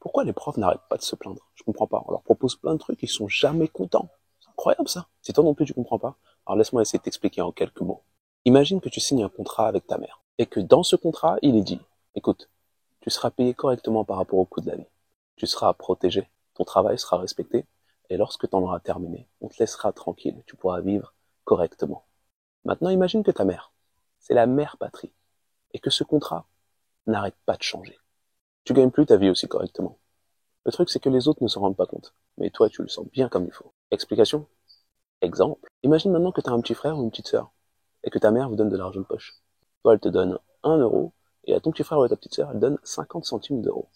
Pourquoi les profs n'arrêtent pas de se plaindre? Je comprends pas. On leur propose plein de trucs, ils sont jamais contents. C'est incroyable ça. Si toi non plus tu comprends pas, alors laisse-moi essayer de t'expliquer en quelques mots. Imagine que tu signes un contrat avec ta mère et que dans ce contrat, il est dit, écoute, tu seras payé correctement par rapport au coût de la vie. Tu seras protégé, ton travail sera respecté et lorsque tu en auras terminé, on te laissera tranquille, tu pourras vivre correctement. Maintenant, imagine que ta mère, c'est la mère patrie et que ce contrat n'arrête pas de changer. Tu gagnes plus ta vie aussi correctement. Le truc, c'est que les autres ne s'en rendent pas compte. Mais toi, tu le sens bien comme il faut. Explication? Exemple. Imagine maintenant que tu as un petit frère ou une petite sœur, et que ta mère vous donne de l'argent de poche. Toi, elle te donne 1 euro, et à ton petit frère ou à ta petite sœur, elle donne 50 centimes d'euros.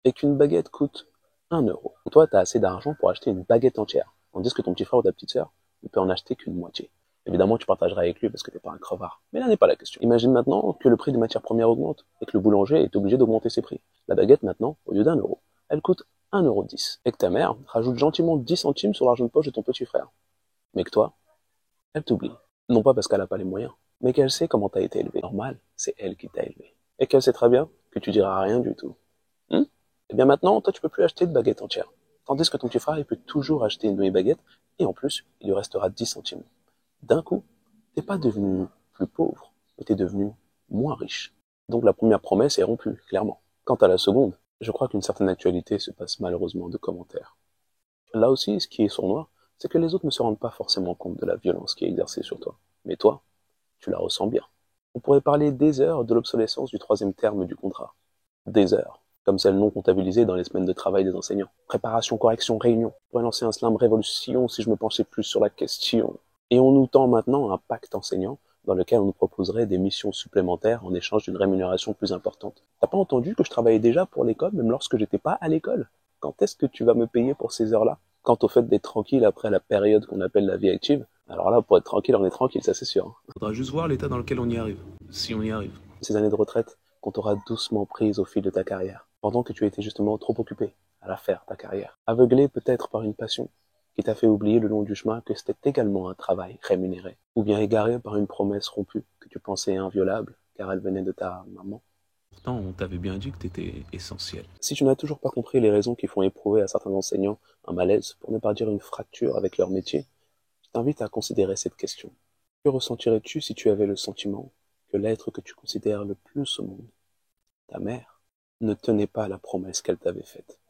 Et qu'une baguette coûte 1 euro. Toi, tu as assez d'argent pour acheter une baguette entière, tandis que ton petit frère ou ta petite sœur ne peut en acheter qu'une moitié. Évidemment, tu partageras avec lui parce que t'es pas un crevard. Mais là n'est pas la question. Imagine maintenant que le prix des matières premières augmente, et que le boulanger est obligé d'augmenter ses prix. La baguette, maintenant, au lieu d'1 euro, elle coûte 1,10 €. Et que ta mère rajoute gentiment 10 centimes sur l'argent de poche de ton petit frère. Mais que toi, elle t'oublie. Non pas parce qu'elle n'a pas les moyens, mais qu'elle sait comment t'as été élevé. Normal, c'est elle qui t'a élevé. Et qu'elle sait très bien que tu diras rien du tout. Hmm. Et bien maintenant, toi, tu peux plus acheter de baguette entière. Tandis que ton petit frère, il peut toujours acheter une demi-baguette, et en plus, il lui restera 10 centimes. D'un coup, t'es pas devenu plus pauvre, mais t'es devenu moins riche. Donc la première promesse est rompue, clairement. Quant à la seconde, je crois qu'une certaine actualité se passe malheureusement de commentaires. Là aussi, ce qui est sournois, c'est que les autres ne se rendent pas forcément compte de la violence qui est exercée sur toi. Mais toi, tu la ressens bien. On pourrait parler des heures de l'obsolescence du troisième terme du contrat. Des heures, comme celles non comptabilisées dans les semaines de travail des enseignants. Préparation, correction, réunion. On pourrait lancer un slam révolution si je me penchais plus sur la question. Et on nous tend maintenant un pacte enseignant dans lequel on nous proposerait des missions supplémentaires en échange d'une rémunération plus importante. T'as pas entendu que je travaillais déjà pour l'école, même lorsque j'étais pas à l'école? Quand est-ce que tu vas me payer pour ces heures-là? Quant au fait d'être tranquille après la période qu'on appelle la vie active, alors là, pour être tranquille, on est tranquille, ça c'est sûr. Faudra juste voir l'état dans lequel on y arrive, si on y arrive. Ces années de retraite qu'on t'aura doucement prises au fil de ta carrière, pendant que tu étais justement trop occupé à la faire, ta carrière. Aveuglé peut-être par une passion qui t'a fait oublier le long du chemin que c'était également un travail rémunéré, ou bien égaré par une promesse rompue que tu pensais inviolable car elle venait de ta maman. Pourtant, on t'avait bien dit que t'étais essentiel. Si tu n'as toujours pas compris les raisons qui font éprouver à certains enseignants un malaise, pour ne pas dire une fracture avec leur métier, je t'invite à considérer cette question. Que ressentirais-tu si tu avais le sentiment que l'être que tu considères le plus au monde, ta mère, ne tenait pas la promesse qu'elle t'avait faite?